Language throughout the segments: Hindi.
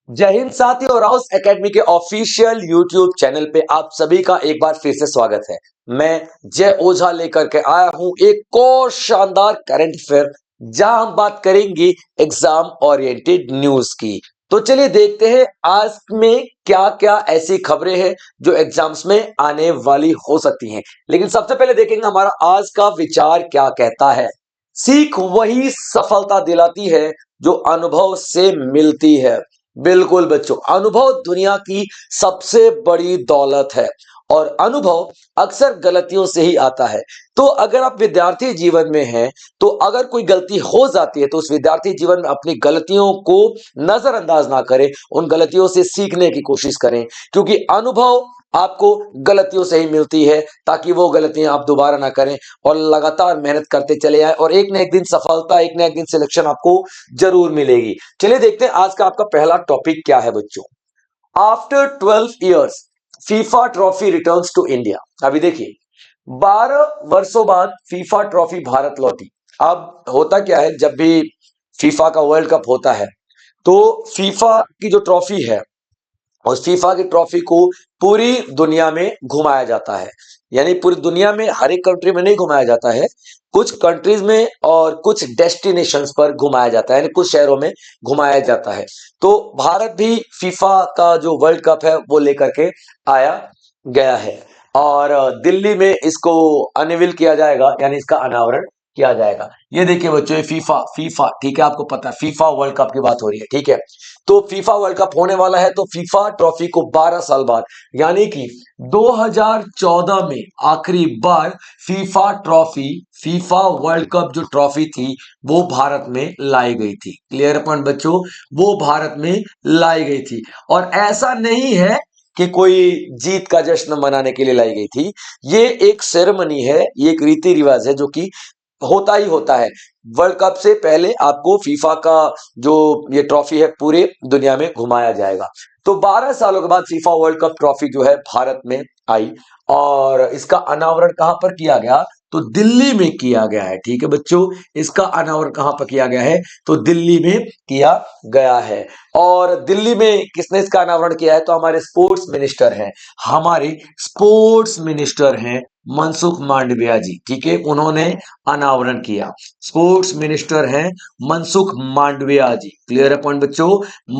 जय हिंद साथियों, राउस एकेडमी के ऑफिशियल यूट्यूब चैनल पे आप सभी का एक बार फिर से स्वागत है। मैं जय ओझा लेकर के आया हूं एक और शानदार करंट अफेयर जहां हम बात करेंगे एग्जाम ओरिएंटेड न्यूज की। तो चलिए देखते हैं आज में क्या क्या ऐसी खबरें हैं जो एग्जाम्स में आने वाली हो सकती हैं। लेकिन सबसे पहले देखेंगे हमारा आज का विचार क्या कहता है। सीख वही सफलता दिलाती है जो अनुभव से मिलती है। बिल्कुल बच्चों, अनुभव दुनिया की सबसे बड़ी दौलत है और अनुभव अक्सर गलतियों से ही आता है। तो अगर आप विद्यार्थी जीवन में हैं तो अगर कोई गलती हो जाती है तो उस विद्यार्थी जीवन में अपनी गलतियों को नजरअंदाज ना करें, उन गलतियों से सीखने की कोशिश करें, क्योंकि अनुभव आपको गलतियों से ही मिलती है ताकि वो गलतियां आप दोबारा ना करें और लगातार मेहनत करते चले आए और एक ना एक दिन सफलता, एक ना एक दिन सिलेक्शन आपको जरूर मिलेगी। चलिए देखते हैं आज का आपका पहला टॉपिक क्या है बच्चों। After 12 years FIFA trophy returns to India. अभी देखिए, 12 वर्षों बाद फीफा ट्रॉफी भारत लौटी। अब होता क्या है, जब भी फीफा का वर्ल्ड कप होता है तो फीफा की जो ट्रॉफी है उस फीफा की ट्रॉफी को पूरी दुनिया में घुमाया जाता है। यानी पूरी दुनिया में हर एक कंट्री में नहीं घुमाया जाता है, कुछ कंट्रीज में और कुछ डेस्टिनेशंस पर घुमाया जाता है, यानी कुछ शहरों में घुमाया जाता है। तो भारत भी फीफा का जो वर्ल्ड कप है वो लेकर के आया गया है और दिल्ली में इसको अनवील किया जाएगा, यानी इसका अनावरण किया जाएगा। ये देखिए बच्चों, ये फीफा फीफा ठीक है, आपको पता है फीफा वर्ल्ड कप की बात हो रही है, ठीक है। तो फीफा वर्ल्ड कप होने वाला है तो फीफा ट्रॉफी को 12 साल बाद यानी कि 2014 में आखिरी बार FIFA trophy, FIFA World Cup जो ट्रॉफी थी वो भारत में लाई गई थी। क्लियर पॉइंट बच्चों, वो भारत में लाई गई थी। और ऐसा नहीं है कि कोई जीत का जश्न मनाने के लिए लाई गई थी, ये एक सेरेमनी है, ये एक रीति रिवाज है जो कि होता ही होता है। वर्ल्ड कप से पहले आपको फीफा का जो ये ट्रॉफी है पूरे दुनिया में घुमाया जाएगा। तो 12 सालों के बाद फीफा वर्ल्ड कप ट्रॉफी जो है भारत में आई और इसका अनावरण कहां पर किया गया, तो दिल्ली में किया गया है। ठीक है बच्चों, इसका अनावरण कहां पर किया गया है, तो दिल्ली में किया गया है। और दिल्ली में किसने इसका अनावरण किया है, तो हमारे स्पोर्ट्स मिनिस्टर हैं, हमारे स्पोर्ट्स मिनिस्टर हैं मनसुख मांडविया जी। ठीक है, उन्होंने अनावरण किया। स्पोर्ट्स मिनिस्टर हैं मनसुख मांडविया जी। क्लियर है पॉइंट बच्चों,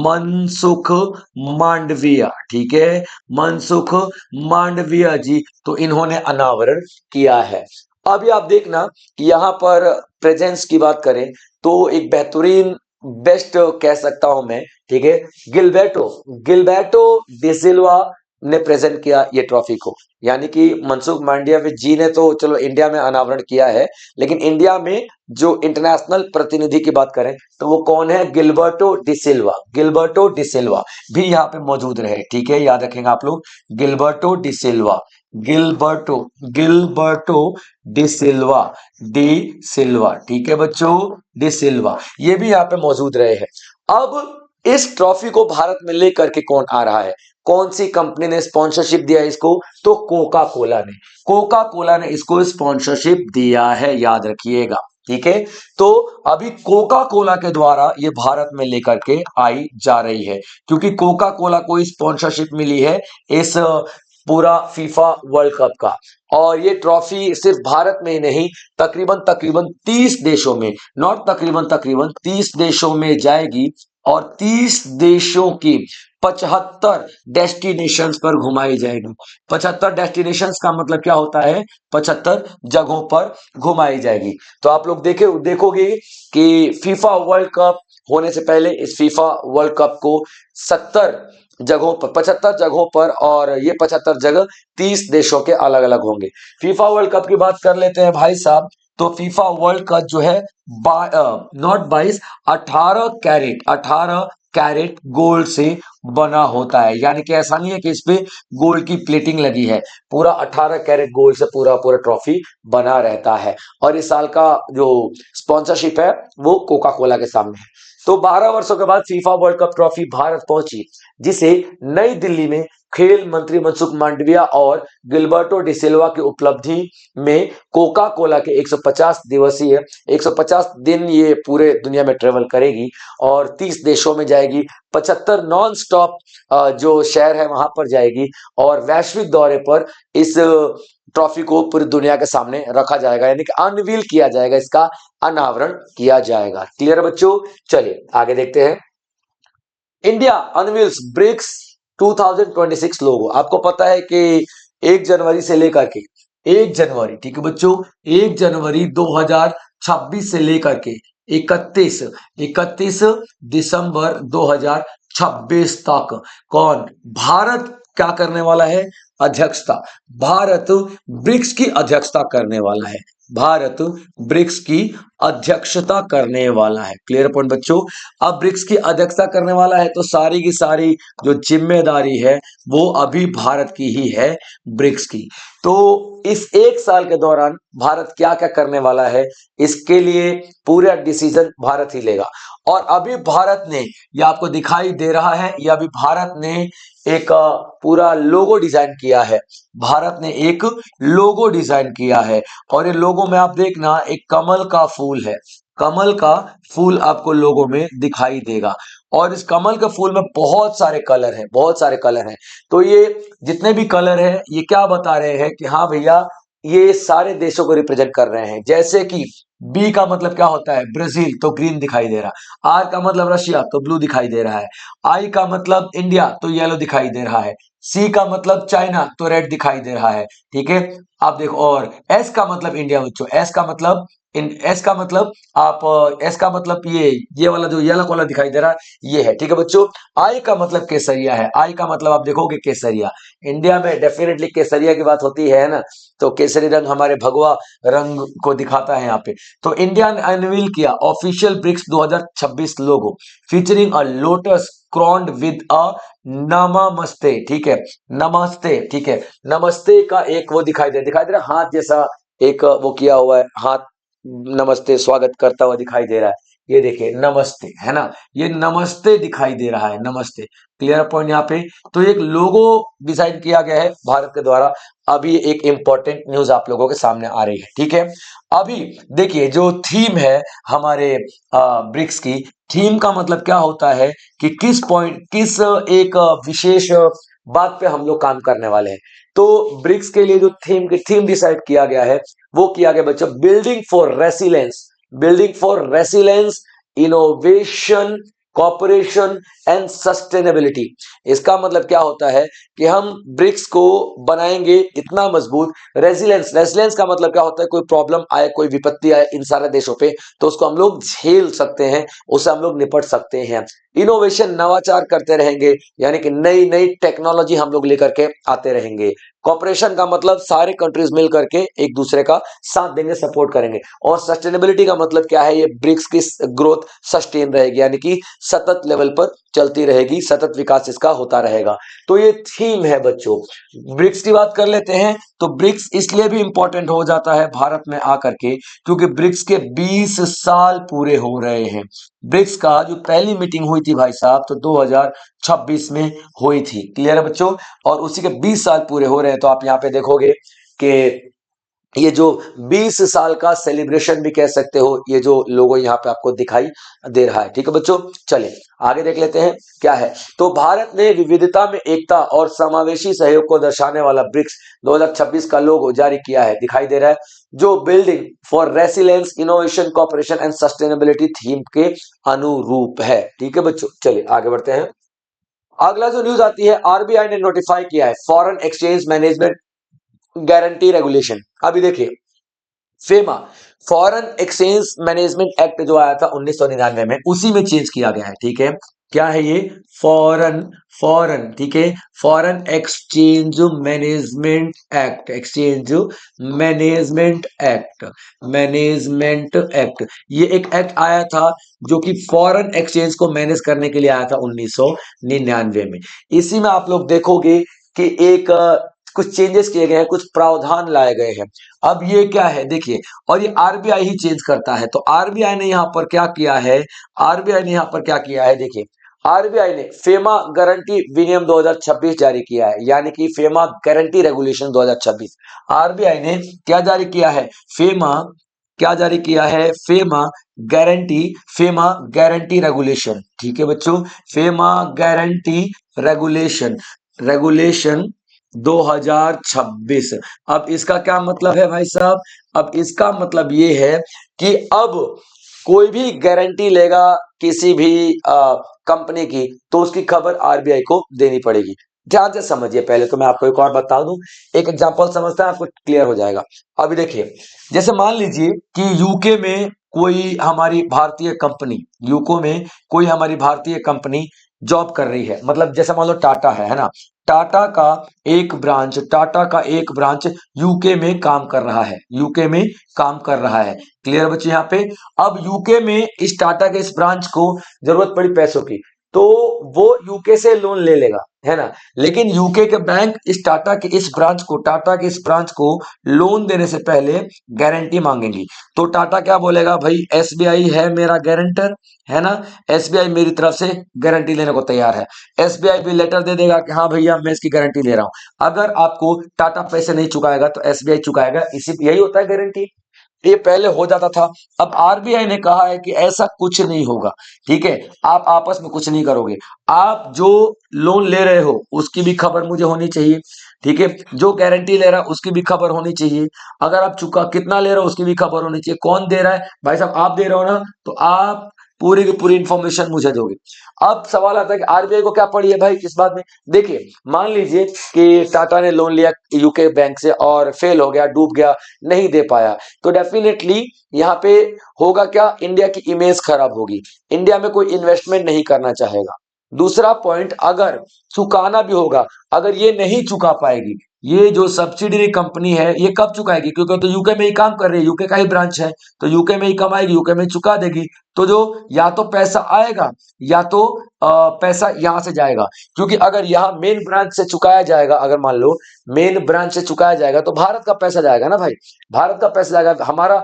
मनसुख मांडविया, ठीक है, मनसुख मांडविया जी, तो इन्होंने अनावरण किया है। अभी आप देखना कि यहां पर प्रेजेंस की बात करें तो एक बेहतरीन, बेस्ट कह सकता हूं मैं, ठीक है, गिलबर्टो गिलबर्टो डिसिल्वा ने प्रेजेंट किया ये ट्रॉफी को। यानी कि मनसुख मांडविया जी ने तो चलो इंडिया में अनावरण किया है, लेकिन इंडिया में जो इंटरनेशनल प्रतिनिधि की बात करें तो वो कौन है, गिलबर्टो डिसिल्वा। गिलबर्टो डिसिल्वा भी यहाँ पे मौजूद रहे, ठीक है, याद रखेंगे आप लोग, Gilberto de Silva, Gilberto Gilberto de Silva, de Silva, ठीक है बच्चों, डिसिल्वा, ये भी यहाँ पे मौजूद रहे हैं। अब इस ट्रॉफी को भारत में लेकर के कौन आ रहा है, कौन सी कंपनी ने स्पॉन्सरशिप दिया इसको, तो कोका कोला ने, कोका कोला ने इसको स्पॉन्सरशिप दिया है, याद रखिएगा, ठीक है। तो अभी कोका कोला के द्वारा ये भारत में लेकर के आई जा रही है, क्योंकि कोका कोला को स्पॉन्सरशिप मिली है इस पूरा फीफा वर्ल्ड कप का। और ये ट्रॉफी सिर्फ भारत में ही नहीं, तकरीबन तकरीबन 30 देशों में, नॉट तकरीबन तकरीबन 30 देशों में जाएगी और 30 देशों की 75 डेस्टिनेशंस पर घुमाई जाएगी। 75 डेस्टिनेशंस का मतलब क्या होता है, 75 जगहों पर घुमाई जाएगी। तो आप लोग देखोगे कि फीफा वर्ल्ड कप होने से पहले इस फीफा वर्ल्ड कप को 70 जगहों पर, 75 जगहों पर, और ये 75 जगह 30 देशों के अलग अलग होंगे। फीफा वर्ल्ड कप की बात कर लेते हैं भाई साहब। तो फीफा वर्ल्ड कप जो है नॉट 22, 18 कैरेट गोल्ड से बना होता है। यानी कि ऐसा नहीं है कि इस पे गोल्ड की प्लेटिंग लगी है, पूरा 18 कैरेट गोल्ड से पूरा पूरा ट्रॉफी बना रहता है। और इस साल का जो स्पॉन्सरशिप है वो कोका कोला के सामने है। तो 12 वर्षों के बाद FIFA World cup trophy Bharat पहुंची, जिसे नई दिल्ली में खेल मंत्री मनसुख मांडविया और गिलबर्टो डिसिल्वा की उपलब्धि में कोका कोला के 150 दिवसीय 150 दिन ये पूरे दुनिया में ट्रेवल करेगी और 30 देशों में जाएगी, 75 नॉन स्टॉप जो शहर है वहां पर जाएगी और वैश्विक दौरे पर इस ट्रॉफी को पूरी दुनिया के सामने रखा जाएगा, यानी कि अनवील किया जाएगा, इसका अनावरण किया जाएगा। क्लियर है बच्चों? चलिए आगे देखते हैं। इंडिया अनवील्स ब्रिक्स 2026 लोगो। आपको पता है कि 1 जनवरी से लेकर के 1 जनवरी, ठीक है बच्चों, 1 जनवरी 2026 से लेकर के 31 दिसंबर 2026 तक कौन भारत क्या करने वाला है? अध्यक्षता। भारत ब्रिक्स की अध्यक्षता करने वाला है। भारत ब्रिक्स की अध्यक्षता करने वाला है। क्लियर पॉइंट बच्चों? अब ब्रिक्स की अध्यक्षता करने वाला है तो सारी की सारी जो जिम्मेदारी है वो अभी भारत की ही है, ब्रिक्स की। तो इस 1 साल के दौरान भारत क्या क्या करने वाला है, इसके लिए पूरा डिसीजन भारत ही लेगा। और अभी भारत ने, ये आपको दिखाई दे रहा है, ये अभी भारत ने एक पूरा लोगो डिजाइन किया है। भारत ने एक लोगो डिजाइन किया है और ये लोगो में आप देखना एक कमल का फूल है। कमल का फूल आपको लोगो में दिखाई देगा और इस कमल के फूल में बहुत सारे कलर हैं, बहुत सारे कलर हैं। तो ये जितने भी कलर हैं ये क्या बता रहे हैं कि हाँ भैया ये सारे देशों को रिप्रेजेंट कर रहे हैं। जैसे कि बी का मतलब क्या होता है? ब्राजील, तो ग्रीन दिखाई दे रहा। आर का मतलब रशिया, तो ब्लू दिखाई दे रहा है। आई का मतलब इंडिया, तो येलो दिखाई दे रहा है। सी का मतलब चाइना, तो रेड दिखाई दे रहा है। ठीक है, आप देखो। और एस का मतलब इंडिया बच्चों, एस का मतलब एस का मतलब आप एस का मतलब ये वाला जो येलो कलर दिखाई दे रहा है ये है। ठीक है बच्चों। आई का मतलब केसरिया है। आई का मतलब आप देखोगे केसरिया। इंडिया में डेफिनेटली केसरिया की बात होती है ना, तो केसरी रंग हमारे भगवा रंग को दिखाता है यहाँ पे। तो इंडिया ने अनवील किया official BRICS 2026 logo featuring a lotus crowned with a namaste. ठीक है, नमस्ते। ठीक है, नमस्ते का एक वो दिखाई दे रहा हाथ जैसा, एक वो किया हुआ है हाथ, नमस्ते स्वागत करता हुआ दिखाई दे रहा है। ये देखिए नमस्ते, है ना, ये नमस्ते दिखाई दे रहा है, नमस्ते। क्लियर पॉइंट यहाँ पे। तो एक लोगो डिजाइन किया गया है भारत के द्वारा। अभी एक इंपॉर्टेंट न्यूज आप लोगों के सामने आ रही है। ठीक है, अभी देखिए जो थीम है हमारे ब्रिक्स की, थीम का मतलब क्या होता है कि किस एक विशेष बात पे हम लोग काम करने वाले हैं। तो ब्रिक्स के लिए जो थीम डिसाइड किया गया है वो किया गया बच्चों, building for resilience. Building for resilience, innovation, cooperation and sustainability. इसका मतलब क्या होता है कि हम ब्रिक्स को बनाएंगे इतना मजबूत। रेजिलेंस का मतलब क्या होता है? कोई प्रॉब्लम आए, कोई विपत्ति आए इन सारे देशों पे, तो उसको हम लोग झेल सकते हैं, उससे हम लोग निपट सकते हैं। इनोवेशन, नवाचार करते रहेंगे, यानी कि नई नई टेक्नोलॉजी हम लोग लेकर के आते रहेंगे। कॉपरेशन का मतलब सारे कंट्रीज मिल करके एक दूसरे का साथ देंगे, सपोर्ट करेंगे। और सस्टेनेबिलिटी का मतलब क्या है? ये ब्रिक्स की ग्रोथ सस्टेन रहेगी, यानी कि सतत लेवल पर चलती रहेगी, सतत विकास इसका होता रहेगा। तो ये थीम है बच्चों। ब्रिक्स की बात कर लेते हैं तो ब्रिक्स इसलिए भी इंपॉर्टेंट हो जाता है भारत में आकर के क्योंकि ब्रिक्स के 20 साल पूरे हो रहे हैं। ब्रिक्स का जो पहली मीटिंग हुई थी भाई साहब तो 2026 में हुई थी। क्लियर है बच्चों? और उसी के 20 साल पूरे हो रहे हैं। तो आप यहाँ पे देखोगे कि ये जो 20 साल का सेलिब्रेशन भी कह सकते हो, ये जो लोगो यहाँ पे आपको दिखाई दे रहा है। ठीक है बच्चों, चलिए आगे देख लेते हैं क्या है। तो भारत ने विविधता में एकता और समावेशी सहयोग को दर्शाने वाला ब्रिक्स 2026 का लोगो जारी किया है, दिखाई दे रहा है, जो building for resilience, innovation, cooperation and sustainability theme के अनुरूप है। ठीक है बच्चों, चलिए आगे बढ़ते हैं। अगला जो न्यूज आती है, आरबीआई ने नोटिफाई किया है foreign exchange management guarantee regulation. अभी देखिए FEMA, foreign exchange management act जो आया था 1999 में, उसी में चेंज किया गया है। ठीक है, क्या है ये? फॉरेन फॉरेन ठीक है, foreign exchange management act, exchange management act, management act. ये एक एक्ट आया था जो कि फॉरेन एक्सचेंज को मैनेज करने के लिए आया था 1999 में। इसी में आप लोग देखोगे कि एक कुछ चेंजेस किए गए हैं, कुछ प्रावधान लाए गए हैं। अब ये क्या है देखिए, और ये आरबीआई ही चेंज करता है। तो आरबीआई ने यहाँ पर क्या किया है, आरबीआई ने यहाँ पर क्या किया है देखिए, आरबीआई ने फेमा गारंटी विनियम 2026 जारी किया है, यानी कि फेमा गारंटी रेगुलेशन 2026। आरबीआई ने क्या जारी किया है, फेमा, क्या जारी किया है, गारंटी फेमा गारंटी रेगुलेशन। ठीक है बच्चों, फेमा गारंटी रेगुलेशन, रेगुलेशन 2026। अब इसका क्या मतलब है भाई साहब, अब इसका मतलब ये है कि अब कोई भी गारंटी लेगा किसी भी कंपनी की, तो उसकी खबर आरबीआई को देनी पड़ेगी। ध्यान से समझिए, पहले तो मैं आपको एक और बता दूं, एक एग्जांपल समझता है, आपको क्लियर हो जाएगा। अभी देखिए, जैसे मान लीजिए कि यूके में कोई हमारी भारतीय कंपनी, यूके में कोई हमारी भारतीय कंपनी जॉब कर रही है, मतलब जैसे मान लो टाटा है ना, टाटा का टाटा का एक ब्रांच यूके में काम कर रहा है, यूके में काम कर रहा है। क्लियर बच्चे यहाँ पे। अब यूके में इस टाटा के इस ब्रांच को जरूरत पड़ी पैसों की, तो वो यूके से लोन ले लेगा, है ना। लेकिन यूके के बैंक इस टाटा के इस ब्रांच को, टाटा के इस ब्रांच को लोन देने से पहले गारंटी मांगेंगी। तो टाटा क्या बोलेगा, भाई एसबीआई है मेरा गारंटर, है ना, एसबीआई मेरी तरफ से गारंटी लेने को तैयार है। एसबीआई भी लेटर दे देगा कि हाँ भैया मैं इसकी गारंटी ले रहा हूं। अगर आपको टाटा पैसे नहीं चुकाएगा तो एसबीआई चुकाएगा, इसी यही होता है गारंटी। ये पहले हो जाता था। अब आरबीआई ने कहा है कि ऐसा कुछ नहीं होगा, ठीक है, आप आपस में कुछ नहीं करोगे, आप जो लोन ले रहे हो उसकी भी खबर मुझे होनी चाहिए, ठीक है, जो गारंटी ले रहा है उसकी भी खबर होनी चाहिए, अगर आप चुका कितना ले रहे हो उसकी भी खबर होनी चाहिए, कौन दे रहा है, भाई साहब आप दे रहे हो ना, तो आप पूरी की पूरी इंफॉर्मेशन मुझे दोगे। अब सवाल आता है कि आरबीआई को क्या पड़ी है भाई इस बात में। देखिए, मान लीजिए कि टाटा ने लोन लिया यूके बैंक से और फेल हो गया, डूब गया, नहीं दे पाया, तो डेफिनेटली यहाँ पे होगा क्या, इंडिया की इमेज खराब होगी, इंडिया में कोई इन्वेस्टमेंट नहीं करना चाहेगा। दूसरा पॉइंट, अगर चुकाना भी होगा, अगर ये नहीं चुका पाएगी, ये जो सब्सिडरी कंपनी है ये कब चुकाएगी, क्योंकि तो यूके में ही काम कर रही है, यूके का ही ब्रांच है, तो यूके में ही कमाएगी, यूके में चुका देगी। तो जो या तो पैसा आएगा या तो पैसा यहां से जाएगा, क्योंकि अगर यहाँ मेन ब्रांच से चुकाया जाएगा, अगर मान लो मेन ब्रांच से चुकाया जाएगा तो भारत का पैसा जाएगा ना भाई, भारत का पैसा जाएगा, हमारा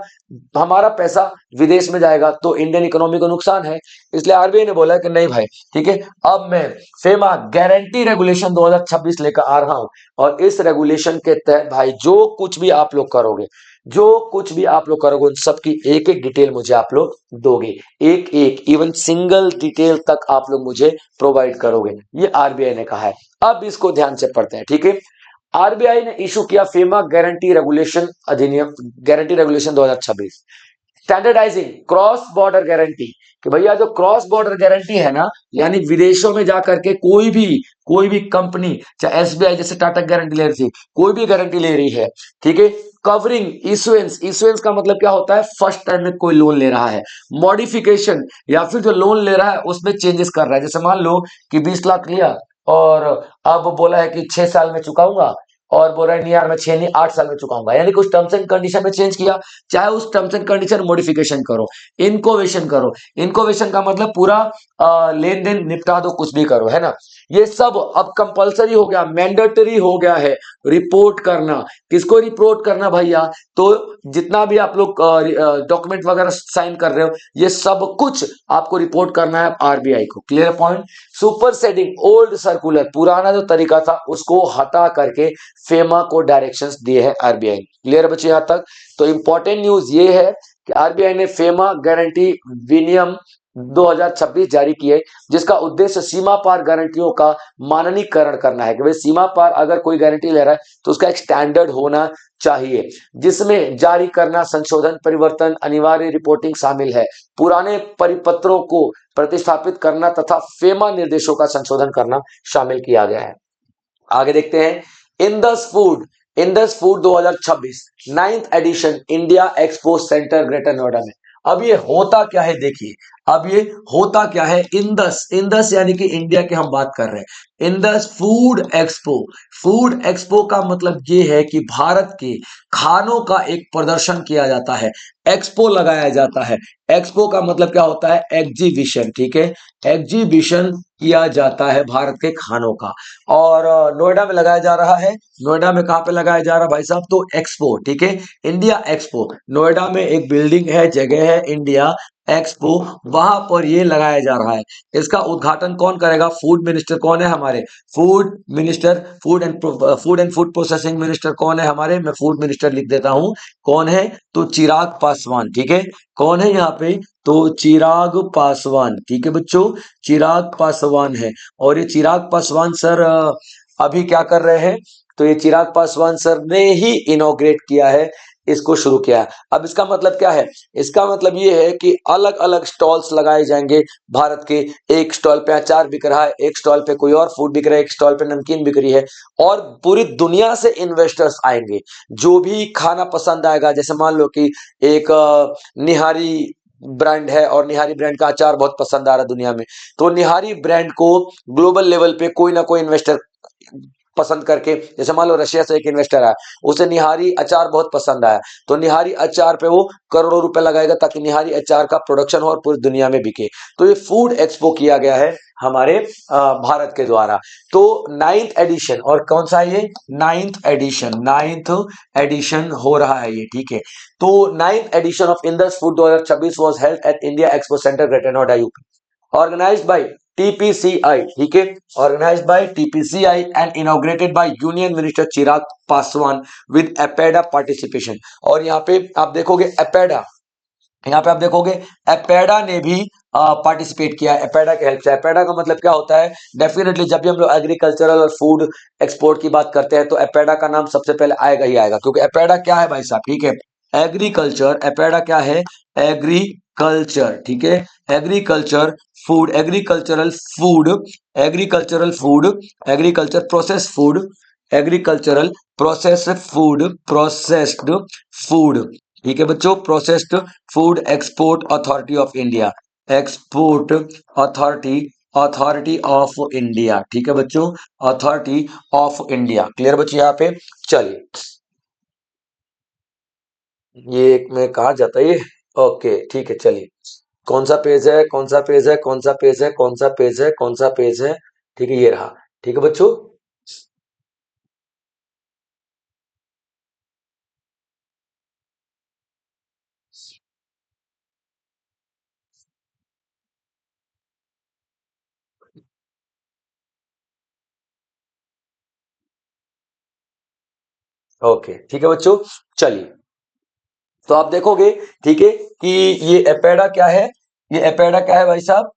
हमारा पैसा विदेश में जाएगा, तो इंडियन इकोनॉमी को नुकसान है। इसलिए आरबीआई ने बोला कि नहीं भाई, ठीक है, अब मैं फेमा गारंटी रेगुलेशन 2026 लेकर आ रहा हूं, और इस रेगुलेशन के तहत भाई जो कुछ भी आप लोग करोगे, जो कुछ भी आप लोग करोगे, उन सबकी एक एक डिटेल मुझे आप लोग दोगे, एक एक इवन सिंगल डिटेल तक आप लोग मुझे प्रोवाइड करोगे, ये आरबीआई ने कहा है। अब इसको ध्यान से पढ़ते हैं, ठीक है। आरबीआई ने इशू किया फेमा गारंटी रेगुलेशन अधिनियम, guarantee regulation 2026, standardising cross border guarantee, कि भैया जो क्रॉस बॉर्डर गारंटी है ना, यानी विदेशों में जाकर के कोई भी कंपनी, चाहे एसबीआई जैसे टाटा गारंटी ले रही थी, कोई भी गारंटी ले रही है, ठीक है, कवरिंग इशुएंस, इशुएंस का मतलब क्या होता है, फर्स्ट टाइम में कोई लोन ले रहा है, मॉडिफिकेशन, या फिर जो लोन ले रहा है उसमें चेंजेस कर रहा है, जैसे मान लो कि 20 लाख लिया और अब बोला है कि 6 साल में चुकाऊंगा, और बोल रहा है नहीं यार मैं 6 नहीं 8 साल में चुकाऊंगा, यानी कुछ टर्म्स एंड कंडीशन में चेंज किया, चाहे उस टर्म्स एंड कंडीशन मॉडिफिकेशन करो, इनकोवेशन करो, इनकोवेशन का मतलब पूरा लेन देन निपटा दो, कुछ भी करो, है ना। ये सब अब कंपलसरी हो गया, मैंडेटरी हो गया है रिपोर्ट करना। किसको रिपोर्ट करना भैया, तो जितना भी आप लोग डॉक्यूमेंट वगैरह साइन कर रहे हो, ये सब कुछ आपको रिपोर्ट करना है आरबीआई को। Clear point. Superseding old circular, पुराना जो तरीका था उसको हटा करके फेमा को डायरेक्शंस दिए हैं आरबीआई। क्लियर बच्चे यहां तक। तो इंपॉर्टेंट न्यूज ये है कि आरबीआई ने फेमा गारंटी विनियम 2026 जारी किए, जिसका उद्देश्य सीमा पार गारंटियों का माननीकरण करना है, कि भाई सीमा पार अगर कोई गारंटी ले रहा है तो उसका एक स्टैंडर्ड होना चाहिए, जिसमें जारी करना, संशोधन, परिवर्तन, अनिवार्य रिपोर्टिंग शामिल है, पुराने परिपत्रों को प्रतिस्थापित करना तथा फेमा निर्देशों का संशोधन करना शामिल किया गया है। आगे देखते हैं, Indus food 2026 9th addition India expo centre greater Noida में। अब ये होता क्या है देखिए, अब ये होता क्या है, इंदस, इंदस यानी कि इंडिया के हम बात कर रहे हैं, Indus food expo. Food expo का मतलब ये है कि भारत के खानों का एक प्रदर्शन किया जाता है, एक्सपो लगाया जाता है। एक्सपो का मतलब क्या होता है, एग्जीबिशन, ठीक है, एग्जीबिशन किया जाता है भारत के खानों का। और नोएडा में लगाया जा रहा है। नोएडा में कहाँ पे लगाया जा रहा है भाई साहब, तो एक्सपो, ठीक है, इंडिया एक्सपो। नोएडा में एक बिल्डिंग है, जगह है इंडिया एक्सपो, वहां पर ये लगाया जा रहा है। इसका उद्घाटन कौन करेगा, फूड मिनिस्टर कौन है हमारे, food minister, food and food processing minister कौन है हमारे, मैं फूड मिनिस्टर लिख देता हूं, कौन है, तो चिराग पासवान, ठीक है, कौन है यहाँ पे, तो चिराग पासवान, ठीक है बच्चों, चिराग पासवान है। और ये चिराग पासवान सर अभी क्या कर रहे हैं, तो ये चिराग पासवान सर ने ही इनॉग्रेट किया है, इसको शुरू किया है। अब इसका मतलब क्या है, इसका मतलब ये है कि अलग अलग स्टॉल्स लगाए जाएंगे भारत के। एक स्टॉल पे अचार बिक रहा है, एक स्टॉल पे कोई और फूड बिक रहा है, एक स्टॉल पे नमकीन बिक रही है, और पूरी दुनिया से इन्वेस्टर्स आएंगे। जो भी खाना पसंद आएगा, जैसे मान लो कि एक निहारी ब्रांड है और निहारी ब्रांड का अचार बहुत पसंद आ रहा है दुनिया में, तो निहारी ब्रांड को ग्लोबल लेवल पे कोई ना कोई इन्वेस्टर पसंद करके, जैसे मान लो रशिया से एक इन्वेस्टर आया, उसे निहारी अचार बहुत पसंद आया, तो निहारी अचार पे वो करोड़ों रुपए लगाएगा ताकि निहारी अचार का प्रोडक्शन हो और पूरी दुनिया में बिके। तो ये फूड एक्सपो किया गया है हमारे भारत के द्वारा। तो नाइन्थ एडिशन, और कौन सा है ये, नाइन्थ एडिशन हो रहा है ये, ठीक है। तो ninth edition of Indus food 2026 was held at India expo centre greater Noida UP, organized by TPCI, ठीक है, organized by TPCI and inaugurated by Union Minister Chirag Paswan with APEDA participation। और यहाँ पे आप देखोगे एपेडा, यहाँ पे आप देखोगे एपेडा ने भी पार्टिसिपेट किया है, एपेडा के हेल्प से। एपेडा का मतलब क्या होता है, डेफिनेटली जब भी हम लोग एग्रीकल्चरल और फूड एक्सपोर्ट की बात करते हैं तो एपेडा का नाम सबसे पहले आएगा ही आएगा, क्योंकि एपेडा क्या है भाई साहब, ठीक है, एग्रीकल्चर, एपेडा क्या है, एग्रीकल्चर, ठीक है, agriculture food, agricultural food, agriculture process food, agricultural processed food, ठीक है बच्चों, processed food export authority of India, export authority, authority of India, ठीक है बच्चों, अथॉरिटी ऑफ इंडिया। क्लियर बच्चों यहाँ पे, चलिए ये एक में कहा जाता है ये, ओके ठीक है, चलिए कौन सा पेज है, कौन सा पेज है, कौन सा पेज है, कौन सा पेज है, कौन सा पेज है, ठीक है ये रहा, ठीक है बच्चों। ओके ठीक है बच्चों, चलिए तो आप देखोगे, ठीक है, कि ये एपेडा क्या है, ये एपेडा क्या है भाई साहब,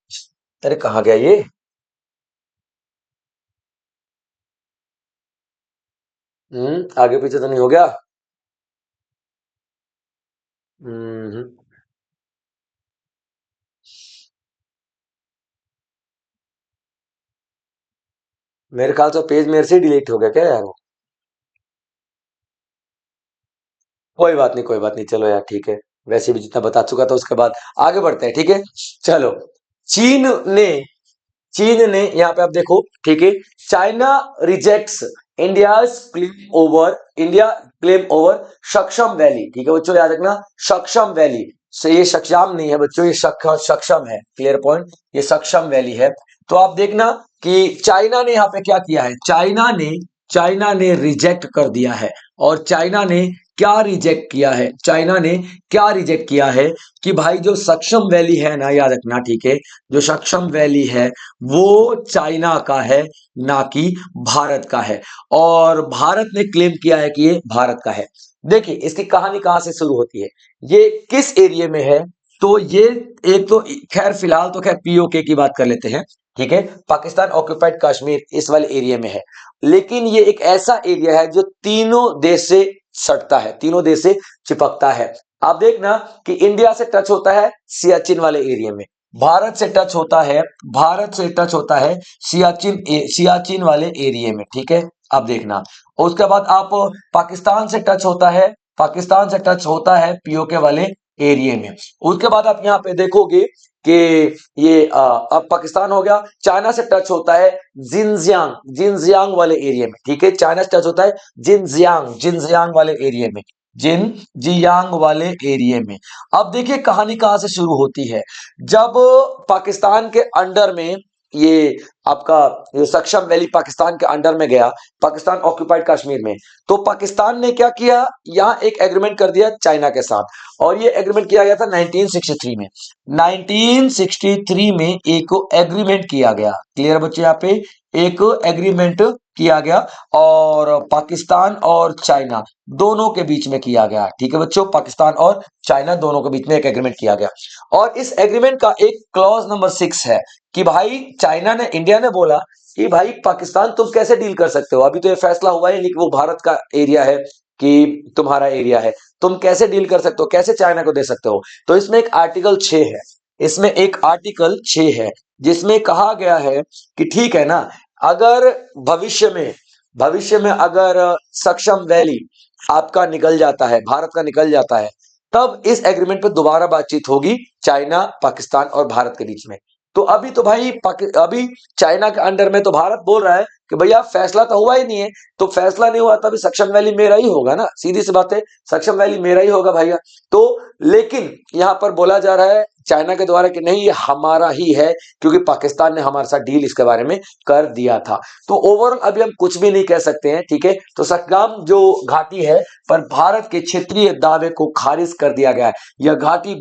अरे कहाँ गया ये, आगे पीछे तो नहीं हो गया, हम्म, मेरे ख्याल से पेज मेरे से डिलीट हो गया क्या यार, कोई बात नहीं, कोई बात नहीं, चलो यार ठीक है, वैसे भी जितना बता चुका था उसके बाद आगे बढ़ते हैं, ठीक है, चलो। चीन ने, चीन ने यहाँ पे आप देखो, ठीक है, China rejects India claim over सक्षम वैली, ठीक है बच्चों याद रखना, सक्षम वैली से, ये सक्षम नहीं है बच्चों, ये सक्षम है, क्लियर पॉइंट, ये सक्षम वैली है। तो आप देखना कि चाइना ने यहाँ पे क्या किया है, चाइना ने रिजेक्ट कर दिया है। और चाइना ने क्या रिजेक्ट किया है, चाइना ने क्या रिजेक्ट किया है, कि भाई जो सक्षम वैली है ना, याद रखना, ठीक है, जो सक्षम वैली है वो चाइना का है, ना कि भारत का है। और भारत ने क्लेम किया है कि ये भारत का है। देखिए इसकी कहानी कहां से शुरू होती है, ये किस एरिया में है, तो ये एक तो खैर फिलहाल तो खैर पीओके की बात कर लेते हैं, ठीक है, पाकिस्तान ऑक्यूपाइड कश्मीर इस वाले एरिया में है। लेकिन ये एक ऐसा एरिया है जो तीनों देश से सटता है, तीनों देश से चिपकता है। आप देखना कि इंडिया से टच होता है सियाचिन वाले एरिया में, भारत से टच होता है, भारत से टच होता है सियाचिन वाले एरिया में, ठीक है, आप देखना। और उसके बाद आप पाकिस्तान से टच होता है, पाकिस्तान से टच होता है पीओके वाले एरिया में। उसके बाद आप यहाँ पे देखोगे कि ये अब पाकिस्तान हो गया, चाइना से टच होता है जिनजियांग, जिनजियांग वाले एरिया में, ठीक है, चाइना से टच होता है जिनजियांग, जिनजियांग वाले एरिया में, जिनजियांग वाले एरिया में। अब देखिए कहानी कहां से शुरू होती है। जब पाकिस्तान के अंडर में ये आपका ये सक्षम वैली पाकिस्तान के अंडर में गया, पाकिस्तान ऑक्यूपाइड कश्मीर में, तो पाकिस्तान ने क्या किया, यहाँ एक एग्रीमेंट कर दिया चाइना के साथ, और ये एग्रीमेंट किया गया था 1963 में। 1963 में एक एग्रीमेंट किया गया, क्लियर बच्चे, यहाँ पे एक एग्रीमेंट किया गया, और पाकिस्तान और चाइना दोनों के बीच में किया गया, ठीक है बच्चों, पाकिस्तान और चाइना दोनों के बीच में एक एग्रीमेंट किया गया। और इस एग्रीमेंट का एक क्लॉज नंबर 6 है कि भाई चाइना ने, इंडिया ने बोला कि भाई पाकिस्तान तुम कैसे डील कर सकते हो, अभी तो ये फैसला हुआ ही नहीं कि वो भारत का एरिया है कि तुम्हारा एरिया है, तुम कैसे डील कर सकते हो, कैसे चाइना को दे सकते हो। तो इसमें एक आर्टिकल 6 है, इसमें एक आर्टिकल 6 है जिसमें कहा गया है कि ठीक है ना, अगर भविष्य में अगर सक्षम वैली आपका निकल जाता है, भारत का निकल जाता है, तब इस एग्रीमेंट पे दोबारा बातचीत होगी चाइना, पाकिस्तान और भारत के बीच में। तो अभी तो भाई अभी चाइना के अंडर में तो भारत बोल रहा है कि भैया फैसला तो हुआ ही नहीं है, तो फैसला नहीं हुआ तभी सक्षम वैली मेरा ही होगा ना, सीधी सी बात है, सक्षम वैली मेरा ही होगा भैया। तो लेकिन यहां पर बोला जा रहा है चाइना के द्वारा कि नहीं ये हमारा ही है, क्योंकि पाकिस्तान ने हमारे साथ डील इसके बारे में कर दिया था। तो ओवरऑल अभी हम कुछ भी नहीं कह सकते हैं, ठीक है। तो सतगाम जो घाटी है पर भारत के क्षेत्रीय दावे को खारिज कर दिया गया है। यह घाटी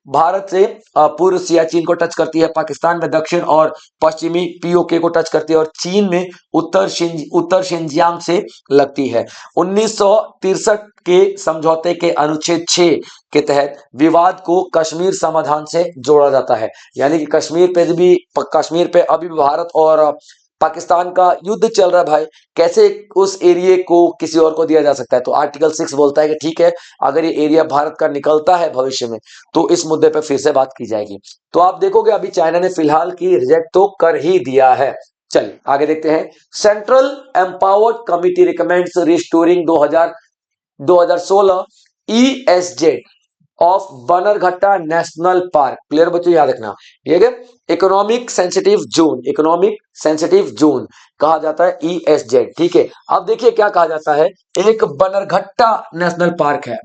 भारत से पूर्व सियाचिन को टच करती है, पाकिस्तान में दक्षिण और पश्चिमी पीओके को टच करती है, और चीन में उत्तर शिनजियांग से लगती है। 1963 के समझौते के अनुच्छेद 6 के तहत विवाद को कश्मीर समाधान से जोड़ा जाता है, यानी कि कश्मीर पे अभी भी भारत और पाकिस्तान का युद्ध चल रहा है भाई, कैसे उस एरिया को किसी और को दिया जा सकता है। तो आर्टिकल 6 बोलता है कि ठीक है, अगर ये एरिया भारत का निकलता है भविष्य में, तो इस मुद्दे पर फिर से बात की जाएगी। तो आप देखोगे अभी चाइना ने फिलहाल की रिजेक्ट तो कर ही दिया है। चलिए आगे देखते हैं। Central empowered committee recommends restoring 2016 ESZ of Bannerghatta national park, clear बच्चों, याद रखना, ठीक है, इकोनॉमिक सेंसिटिव जोन कहा जाता है ईएसजेड, ठीक है। अब देखिए क्या कहा जाता है, एक बनरघट्टा नेशनल पार्क है,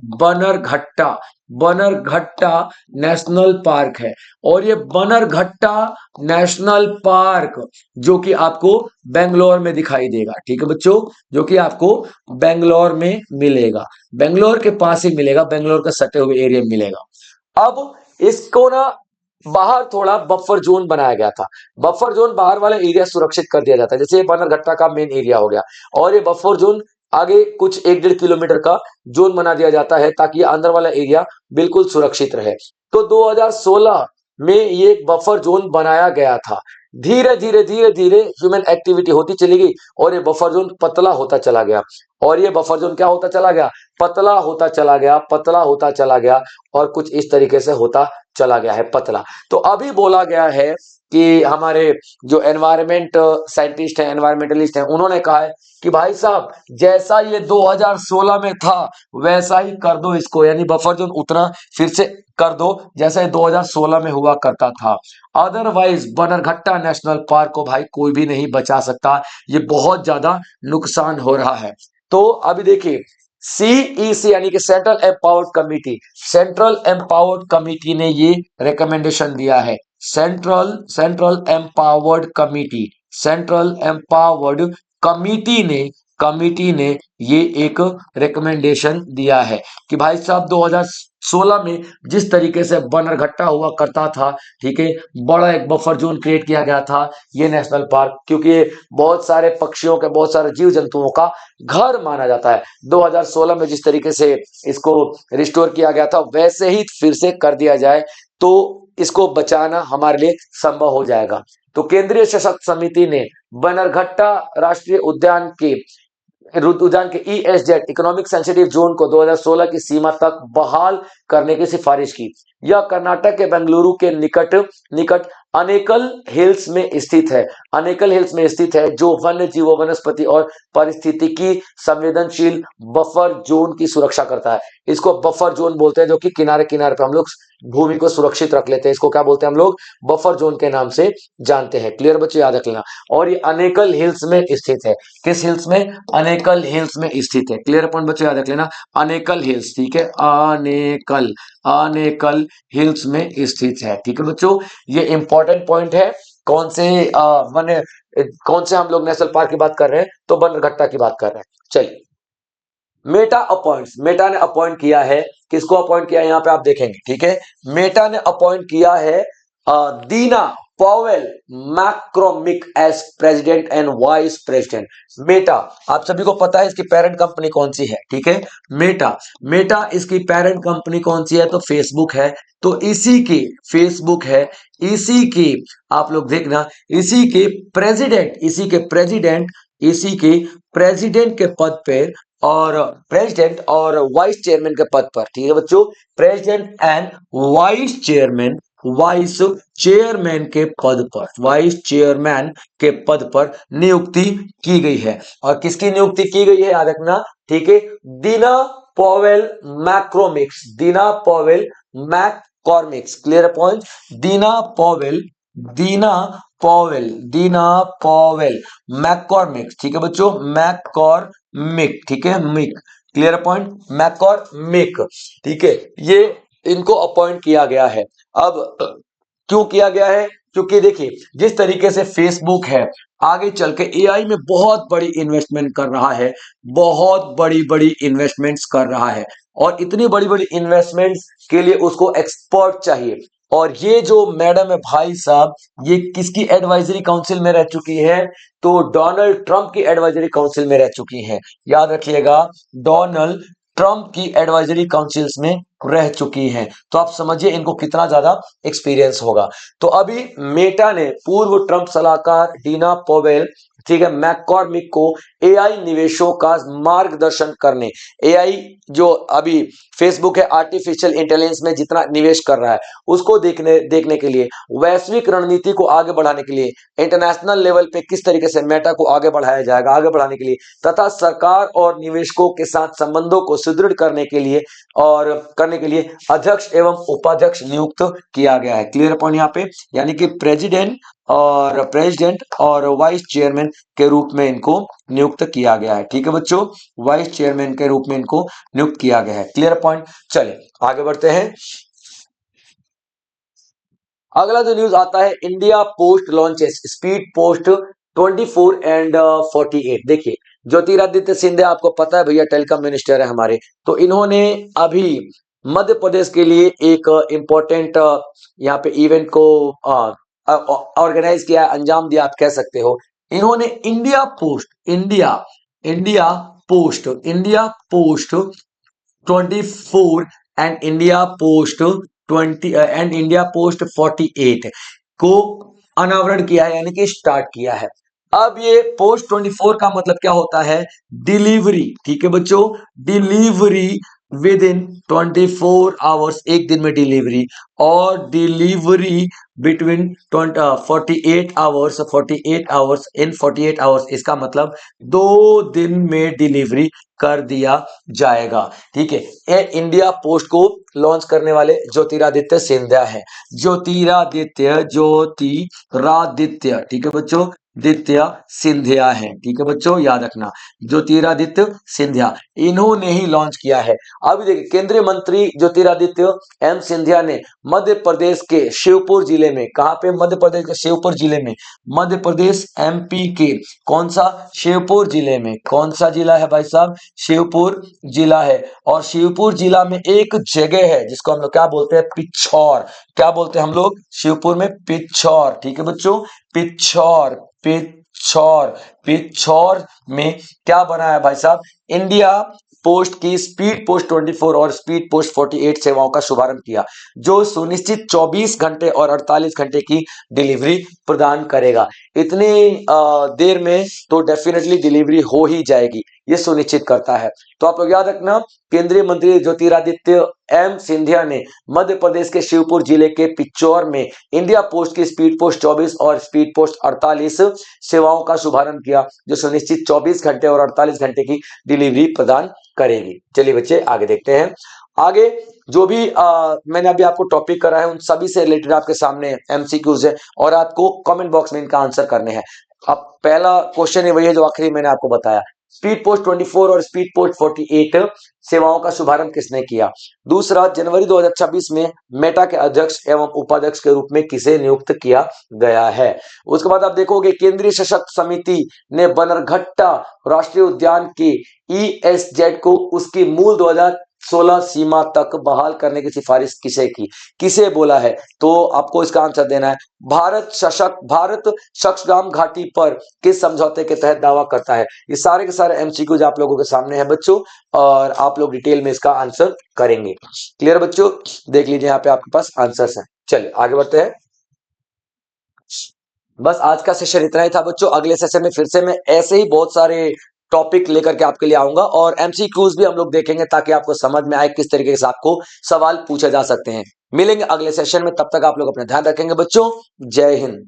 बनरघट्टा नेशनल पार्क है, और ये बनरघट्टा नेशनल पार्क जो कि आपको बेंगलोर में दिखाई देगा, ठीक है बच्चों, जो कि आपको बेंगलोर में मिलेगा, बेंगलोर के पास ही मिलेगा, बेंगलोर का सटे हुए एरिया में मिलेगा। अब इसको ना बाहर थोड़ा बफर जोन बनाया गया था, बफर जोन बाहर वाला एरिया सुरक्षित कर दिया जाता है, जैसे ये बनरघट्टा का मेन एरिया हो गया, और ये बफर जोन आगे कुछ 1-1.5 किलोमीटर का जोन बना दिया जाता है ताकि ये अंदर वाला एरिया बिल्कुल सुरक्षित रहे। तो 2016 में ये एक बफर जोन बनाया गया था। धीरे धीरे ह्यूमन एक्टिविटी होती चली गई और ये बफर जोन पतला होता चला गया, और ये बफर जोन क्या होता चला गया, पतला होता चला गया, पतला होता चला गया, और कुछ इस तरीके से होता चला गया है पतला। तो अभी बोला गया है कि हमारे जो एनवायरमेंट साइंटिस्ट हैं, एनवायरमेंटलिस्ट हैं, उन्होंने कहा है कि भाई साहब जैसा ये 2016 में था वैसा ही कर दो इसको, यानी बफर जोन उतना फिर से कर दो जैसा ये 2016 में हुआ करता था। अदरवाइज बनरघट्टा नेशनल पार्क को भाई कोई भी नहीं बचा सकता, ये बहुत ज्यादा नुकसान हो रहा है। तो अभी देखिए सीईसी यानी कि सेंट्रल एम्पावर्ड कमिटी ने ये रिकमेंडेशन दिया है, सेंट्रल एम्पावर्ड कमिटी ने ये एक रिकमेंडेशन दिया है कि भाई साहब 2016 में जिस तरीके से बनरघट्टा हुआ करता था, ठीक है, बड़ा एक बफर जोन क्रिएट किया गया था ये नेशनल पार्क, क्योंकि ये बहुत सारे पक्षियों के, बहुत सारे जीव जंतुओं का घर माना जाता है। 2016 में जिस तरीके से इसको रिस्टोर किया गया था वैसे ही फिर से कर दिया जाए तो इसको बचाना हमारे लिए संभव हो जाएगा। तो केंद्रीय सशक्त समिति ने बनरघट्टा राष्ट्रीय उद्यान के ईएसजेड इकोनॉमिक सेंसिटिव जोन को 2016 की सीमा तक बहाल करने की सिफारिश की। यह कर्नाटक के बेंगलुरु के निकट निकट अनेकल हिल्स में स्थित है। अनेकल हिल्स में स्थित है, जो वन्य जीवों, वनस्पति और पारिस्थितिकी संवेदनशील बफर जोन की सुरक्षा करता है। इसको बफर जोन बोलते हैं, जो कि किनारे किनारे पे हम लोग भूमि को सुरक्षित रख लेते हैं। इसको क्या बोलते हैं हम लोग? बफर जोन के नाम से जानते हैं। क्लियर बच्चों, याद रख लेना। और ये अनेकल हिल्स में स्थित है। किस हिल्स में? अनेकल हिल्स में स्थित है। क्लियर पॉइंट बच्चों, याद रख लेना। अनेकल हिल्स, ठीक है, अनेकल अनेकल हिल्स में स्थित है। ठीक है बच्चों, ये इंपॉर्टेंट पॉइंट है। कौन से वन कौन से हम लोग नेशनल पार्क की बात कर रहे हैं? तो बनरघट्टा की बात कर रहे हैं। चलिए, मेटा अपॉइंट्स, मेटा ने अपॉइंट किया है। किसको अपॉइंट किया है? यहाँ पे आप देखेंगे, ठीक है। मेटा ने अपॉइंट किया है Dina Powell McCormick as president and vice president. Meta, आप सभी को पता है इसकी पेरेंट कंपनी कौन सी है, ठीक है। मेटा, मेटा इसकी पेरेंट कंपनी कौन सी है? तो फेसबुक है। तो इसी की फेसबुक है, इसी की आप लोग देखना, इसी के प्रेसिडेंट, इसी के प्रेसिडेंट के पद पे और प्रेसिडेंट और वाइस चेयरमैन के पद पर, ठीक है बच्चों, president and vice chairman, vice chairman के पद पर, वाइस चेयरमैन के पद पर नियुक्ति की गई है। और किसकी नियुक्ति की गई है? याद रखना, ठीक है। Dina Powell McCormicks, Dina Powell McCormicks. Clear point? Dina Powell, Dina Dina Powell McCormicks, ठीक है बच्चों, मैककॉर्मिक, ठीक है, मिक। Clear point? मैककॉर्मिक, ठीक है। ये इनको अपॉइंट किया गया है। अब क्यों किया गया है? क्योंकि देखिए, जिस तरीके से फेसबुक है, आगे चल के एआई में बहुत बड़ी इन्वेस्टमेंट कर रहा है, बहुत बड़ी बड़ी इन्वेस्टमेंट्स कर रहा है। और इतनी बड़ी बड़ी इन्वेस्टमेंट्स के लिए उसको एक्सपर्ट चाहिए। और ये जो मैडम है भाई साहब, ये किसकी एडवाइजरी काउंसिल में रह चुकी है? तो डोनाल्ड ट्रंप की एडवाइजरी काउंसिल में रह चुकी है। याद रखिएगा, डोनाल्ड ट्रंप की एडवाइजरी काउंसिल्स में रह चुकी हैं। तो आप समझिए इनको कितना ज्यादा एक्सपीरियंस होगा। तो अभी मेटा ने पूर्व ट्रंप सलाहकार डीना पॉवेल, ठीक है, मैककॉर्मिक को एआई निवेशों का मार्गदर्शन करने, एआई जो अभी फेसबुक है आर्टिफिशियल इंटेलिजेंस में जितना निवेश कर रहा है, उसको देखने के लिए, वैश्विक रणनीति को आगे बढ़ाने के लिए, इंटरनेशनल लेवल पे किस तरीके से मेटा को आगे बढ़ाया जाएगा, आगे बढ़ाने के लिए, तथा सरकार और निवेशकों के साथ संबंधों को सुदृढ़ करने के लिए अध्यक्ष एवं उपाध्यक्ष नियुक्त किया गया है। क्लियर पॉइंट यहाँ पे, यानी कि प्रेसिडेंट और वाइस चेयरमैन के रूप में इनको नियुक्त किया गया है। ठीक है बच्चों, वाइस चेयरमैन के रूप में इनको नियुक्त किया गया है। Clear point. चलिए आगे बढ़ते हैं। अगला जो न्यूज आता है, India post launches speed post 24 and 48। देखिए, ज्योतिरादित्य सिंधिया आपको पता है भैया, टेलीकॉम मिनिस्टर है हमारे। तो इन्होंने अभी मध्य प्रदेश के लिए एक इम्पोर्टेंट यहाँ पे इवेंट को ऑर्गेनाइज किया, अंजाम दिया, आप कह सकते हो। इन्होंने India post 24 and India post 20 and India post 48 को अनावरण किया है, यानी कि स्टार्ट किया है। अब ये पोस्ट 24 का मतलब क्या होता है? डिलीवरी। ठीक है बच्चों, डिलीवरी विद इन 24 आवर्स, एक दिन में डिलीवरी, और डिलीवरी बिटवीन 48 आवर्स, 48 आवर्स, इसका मतलब 2 दिन में डिलीवरी कर दिया जाएगा। ठीक है, ये इंडिया पोस्ट को लॉन्च करने वाले ज्योतिरादित्य सिंधिया है। ज्योतिरादित्य, ठीक है बच्चों, दित्य सिंधिया है। ठीक है बच्चों, याद रखना, ज्योतिरादित्य सिंधिया, इन्होंने ही लॉन्च किया है। अभी देखिए, केंद्रीय मंत्री ज्योतिरादित्य एम सिंधिया ने मध्य प्रदेश के शिवपुर जिले में, कहां पे? मध्य प्रदेश के शिवपुर जिले में, मध्य प्रदेश एमपी के कौन सा? शिवपुर जिले में। कौन सा जिला है भाई साहब? शिवपुर जिला है। और शिवपुर जिला में एक जगह है जिसको हम लोग क्या बोलते हैं? पिछौर। क्या बोलते हैं हम लोग शिवपुर में? पिछौर। ठीक है बच्चों, पिछौर, पिछौर में क्या बना है भाई साहब? इंडिया पोस्ट की स्पीड पोस्ट 24 और स्पीड पोस्ट 48 सेवाओं का शुभारंभ किया, जो सुनिश्चित 24 घंटे और 48 घंटे की डिलीवरी प्रदान करेगा। इतनी देर में तो डेफिनेटली डिलीवरी हो ही जाएगी, ये सुनिश्चित करता है। तो आप लोग याद रखना, केंद्रीय मंत्री ज्योतिरादित्य एम सिंधिया ने मध्य प्रदेश के शिवपुर जिले के पिचौर में इंडिया पोस्ट की स्पीड पोस्ट 24 और स्पीड पोस्ट 48 सेवाओं का शुभारंभ किया, जो सुनिश्चित 24 घंटे और 48 घंटे की डिलीवरी प्रदान करेगी। चलिए बच्चे आगे देखते हैं। आगे जो भी मैंने अभी आपको टॉपिक करा है उन सभी से रिलेटेड आपके सामने एमसीक्यूज है और आपको कमेंट बॉक्स में इनका आंसर करने हैं। अब पहला क्वेश्चन है वही है जो आखिरी मैंने आपको बताया, स्पीड पोस्ट 24 और स्पीड पोस्ट 48 सेवाओं का शुभारंभ किसने किया। दूसरा, जनवरी 2026 में मेटा के अध्यक्ष एवं उपाध्यक्ष के रूप में किसे नियुक्त किया गया है। उसके बाद आप देखोगे केंद्रीय सशक्त समिति ने बनरघट्टा राष्ट्रीय उद्यान के ईएसजेड को उसकी मूल 2016 सीमा तक बहाल करने की सिफारिश किसे की, किसे बोला है। तो आपको इसका आंसर देना है, भारत शक्सगाम घाटी पर किस समझौते के तहत दावा करता है। ये सारे के सारे एमसीक्यूज आप लोगों के सामने है बच्चों, और आप लोग डिटेल में इसका आंसर करेंगे। क्लियर बच्चों, देख लीजिए यहाँ पे आपके पास आंसर्स हैं। चलिए आगे बढ़ते हैं। बस आज का सेशन इतना ही था बच्चों, अगले सेशन में फिर से मैं ऐसे ही बहुत सारे टॉपिक लेकर के आपके लिए आऊंगा और एमसीक्यूज भी हम लोग देखेंगे ताकि आपको समझ में आए किस तरीके से आपको सवाल पूछे जा सकते हैं। मिलेंगे अगले सेशन में, तब तक आप लोग अपना ध्यान रखेंगे बच्चों। जय हिंद।